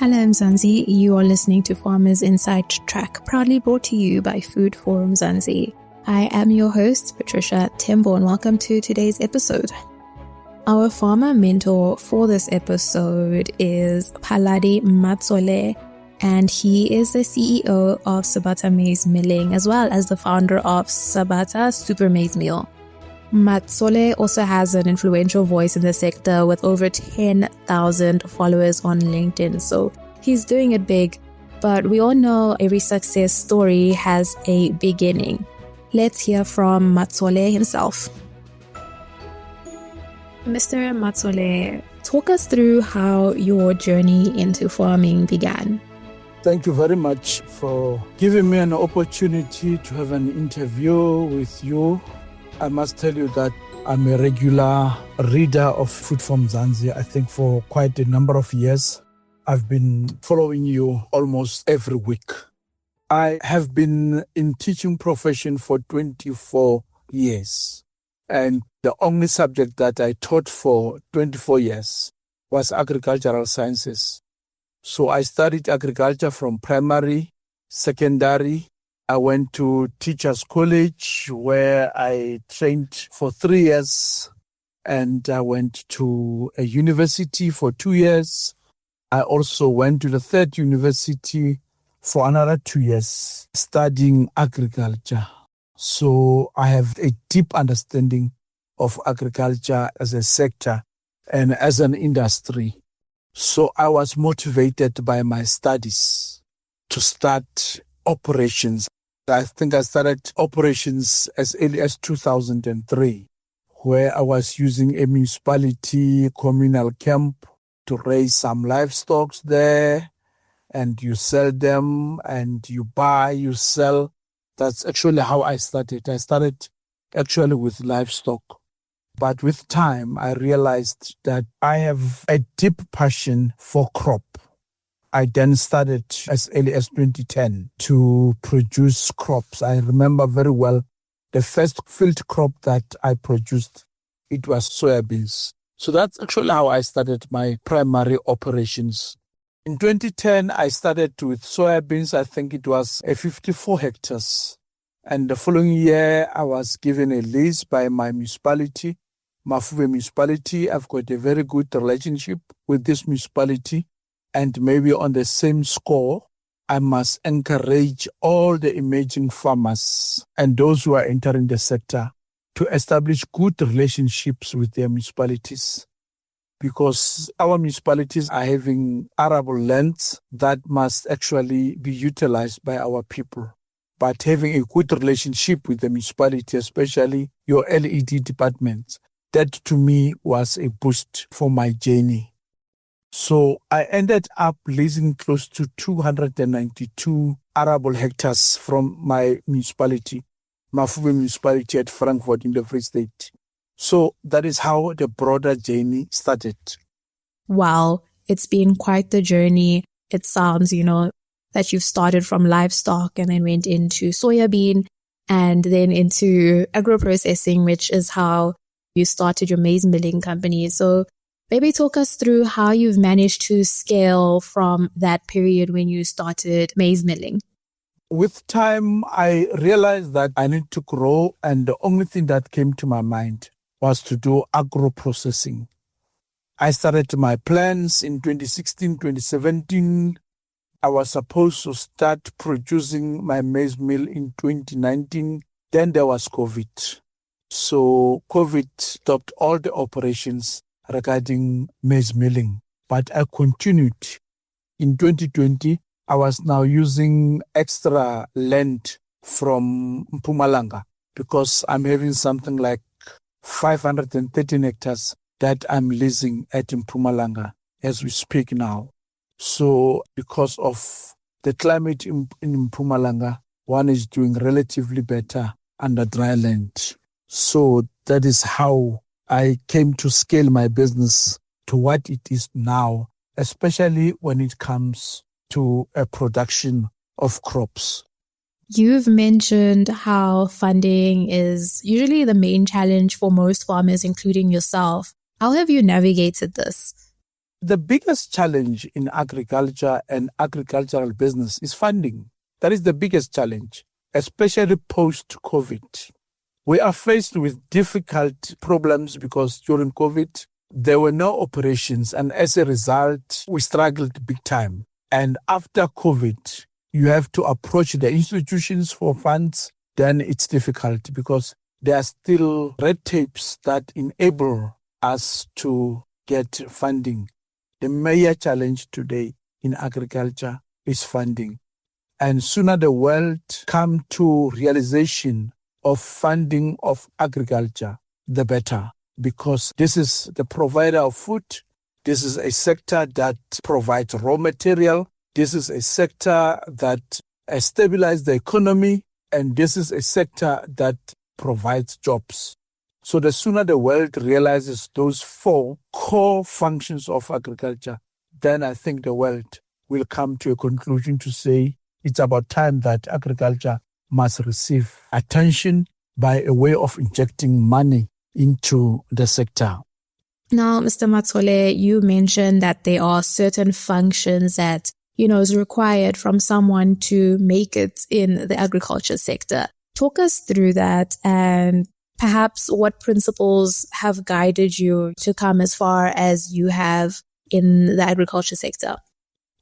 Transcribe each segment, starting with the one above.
Hello Mzansi, you are listening to Farmers Inside Track, proudly brought to you by Food Forum Mzansi. I am your host, Patricia Tembo, and welcome to today's episode. Our farmer mentor for this episode is Phaladi Motsole, and he is the CEO of Sabata Maize Milling, as well as the founder of Sabata Super Maize Meal. Motsole also has an influential voice in the sector with over 10,000 followers on LinkedIn, so he's doing it big. But we all know every success story has a beginning. Let's hear from Motsole himself. Mr. Motsole, talk us through how your journey into farming began. Thank you very much for giving me an opportunity to have an interview with you. I must tell you that I'm a regular reader of Food Forum Mzansi. I think for quite a number of years. I've been following you almost every week. I have been in teaching profession for 24 years. And the only subject that I taught for 24 years was agricultural sciences. So I studied agriculture from primary, secondary. I went to Teachers College where I trained for 3 years, and I went to a university for 2 years. I also went to the third university for another 2 years studying agriculture. So I have a deep understanding of agriculture as a sector and as an industry. So I was motivated by my studies to start operations. I think I started operations as early as 2003, where I was using a municipality communal camp to raise some livestock there, and you sell them, and you buy, you sell. That's actually how I started. I started actually with livestock. But with time, I realized that I have a deep passion for crop. I then started as early as 2010 to produce crops. I remember very well the first field crop that I produced, it was soybeans. So that's actually how I started my primary operations. In 2010, I started with soybeans. I think it was 54 hectares. And the following year, I was given a lease by my municipality, Mafube municipality. I've got a very good relationship with this municipality. And maybe on the same score, I must encourage all the emerging farmers and those who are entering the sector to establish good relationships with their municipalities. Because our municipalities are having arable lands that must actually be utilized by our people. But having a good relationship with the municipality, especially your LED department, that to me was a boost for my journey. So I ended up leasing close to 292 arable hectares from my municipality, Mafube municipality at Frankfurt in the Free State. So that is how the broader journey started. Wow, it's been quite the journey. It sounds, that you've started from livestock and then went into soybean and then into agro-processing, which is how you started your maize milling company. So maybe talk us through how you've managed to scale from that period when you started maize milling. With time, I realized that I need to grow, and the only thing that came to my mind was to do agro-processing. I started my plans in 2016, 2017. I was supposed to start producing my maize meal in 2019. Then there was COVID. So COVID stopped all the operations regarding maize milling. But I continued. In 2020, I was now using extra land from Mpumalanga because I'm having something like 513 hectares that I'm leasing at Mpumalanga as we speak now. So because of the climate in Mpumalanga, one is doing relatively better under dry land. So that is how I came to scale my business to what it is now, especially when it comes to a production of crops. You've mentioned how funding is usually the main challenge for most farmers, including yourself. How have you navigated this? The biggest challenge in agriculture and agricultural business is funding. That is the biggest challenge, especially post-COVID. We are faced with difficult problems because during COVID, there were no operations, and as a result, we struggled big time. And after COVID, you have to approach the institutions for funds, then it's difficult because there are still red tapes that enable us to get funding. The major challenge today in agriculture is funding. And sooner the world come to realization of funding of agriculture, the better. Because this is the provider of food. This is a sector that provides raw material. This is a sector that stabilizes the economy. And this is a sector that provides jobs. So the sooner the world realizes those 4 core functions of agriculture, then I think the world will come to a conclusion to say it's about time that agriculture must receive attention by a way of injecting money into the sector. Now, Mr. Motsole, you mentioned that there are certain functions that, is required from someone to make it in the agriculture sector. Talk us through that and perhaps what principles have guided you to come as far as you have in the agriculture sector.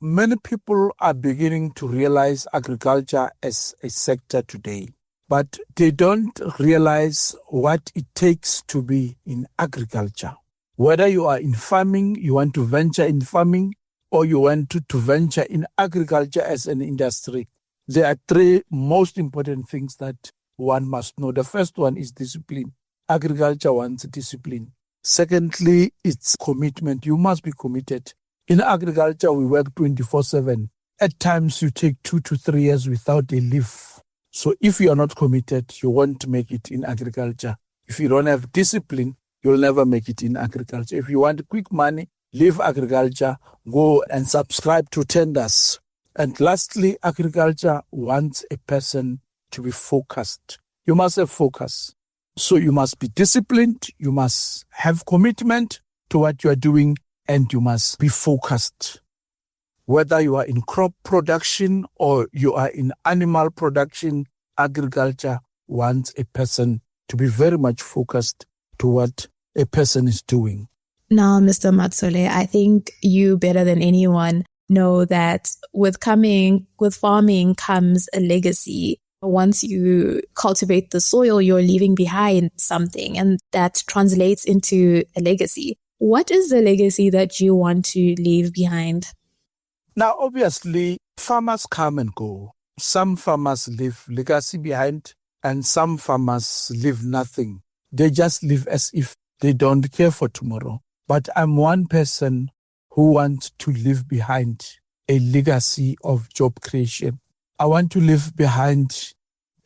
Many people are beginning to realize agriculture as a sector today, but they don't realize what it takes to be in agriculture. Whether you are in farming, you want to venture in farming, or you want to venture in agriculture as an industry, there are 3 most important things that one must know. The first one is discipline. Agriculture wants discipline. Secondly, it's commitment. You must be committed. In agriculture, we work 24/7. At times, you take 2 to 3 years without a leaf. So if you are not committed, you won't make it in agriculture. If you don't have discipline, you'll never make it in agriculture. If you want quick money, leave agriculture, go and subscribe to tenders. And lastly, agriculture wants a person to be focused. You must have focus. So you must be disciplined, you must have commitment to what you are doing, and you must be focused. Whether you are in crop production or you are in animal production, agriculture wants a person to be very much focused to what a person is doing. Now, Mr. Motsole, I think you better than anyone know that with farming comes a legacy. Once you cultivate the soil, you're leaving behind something, and that translates into a legacy. What is the legacy that you want to leave behind? Now, obviously, farmers come and go. Some farmers leave legacy behind, and some farmers leave nothing. They just live as if they don't care for tomorrow. But I'm one person who wants to leave behind a legacy of job creation. I want to leave behind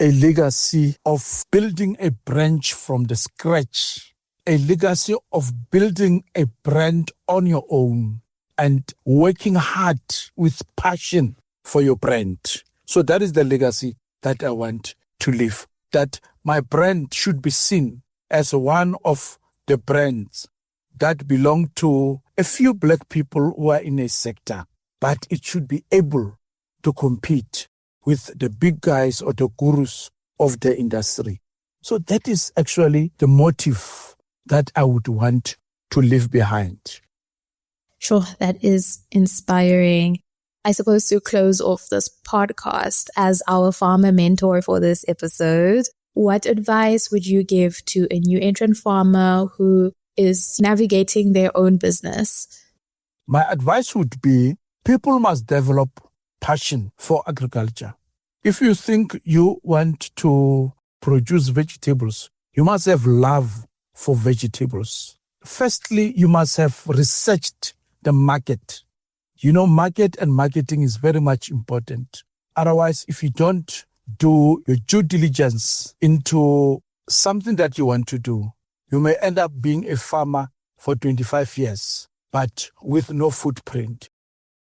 a legacy of building a branch from the scratch, a legacy of building a brand on your own and working hard with passion for your brand. So that is the legacy that I want to leave, that my brand should be seen as one of the brands that belong to a few black people who are in a sector, but it should be able to compete with the big guys or the gurus of the industry. So that is actually the motive that I would want to leave behind. Sure, that is inspiring. I suppose to close off this podcast, as our farmer mentor for this episode, what advice would you give to a new entrant farmer who is navigating their own business? My advice would be people must develop passion for agriculture. If you think you want to produce vegetables, you must have love for vegetables. Firstly, you must have researched the market. Market and marketing is very much important. Otherwise, if you don't do your due diligence into something that you want to do, you may end up being a farmer for 25 years, but with no footprint.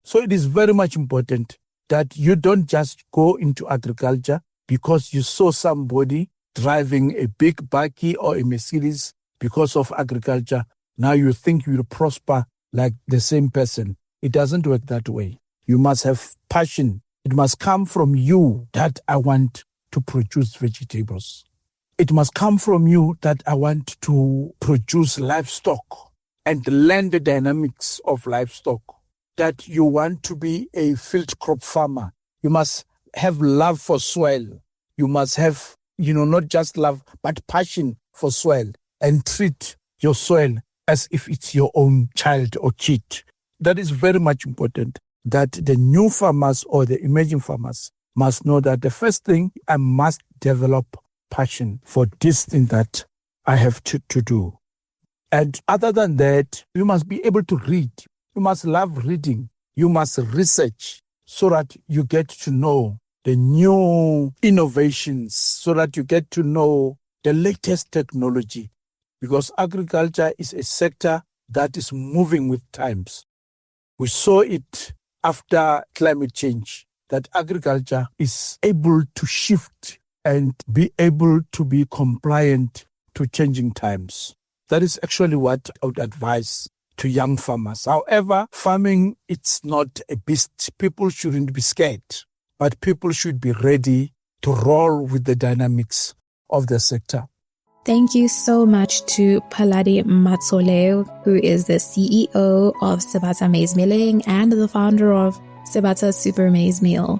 So it is very much important that you don't just go into agriculture because you saw somebody driving a big bakkie or a Mercedes because of agriculture. Now you think you'll prosper like the same person. It doesn't work that way. You must have passion. It must come from you that I want to produce vegetables. It must come from you that I want to produce livestock and learn the dynamics of livestock. That you want to be a field crop farmer. You must have love for soil. You must have, not just love, but passion for soil, and treat your soil as if it's your own child or kid. That is very much important, that the new farmers or the emerging farmers must know that the first thing, I must develop passion for this thing that I have to do. And other than that, you must be able to read. You must love reading. You must research so that you get to know the new innovations, so that you get to know the latest technology. Because agriculture is a sector that is moving with times. We saw it after climate change, that agriculture is able to shift and be able to be compliant to changing times. That is actually what I would advise to young farmers. However, farming, it's not a beast. People shouldn't be scared, but people should be ready to roll with the dynamics of the sector. Thank you so much to Phaladi Motsole, who is the CEO of Sebata Maize Milling and the founder of Sebata Super Maize Meal.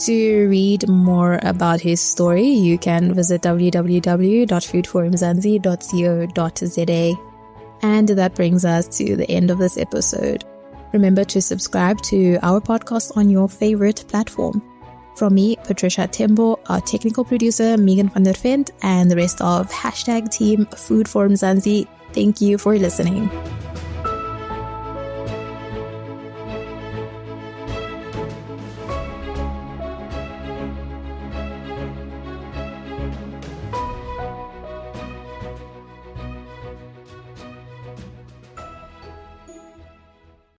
To read more about his story, you can visit www.foodforumzansi.co.za. And that brings us to the end of this episode. Remember to subscribe to our podcast on your favorite platform. From me, Patricia Tembo, our technical producer, Megan van der Vent, and the rest of #Team Food Forum Zanzi, thank you for listening.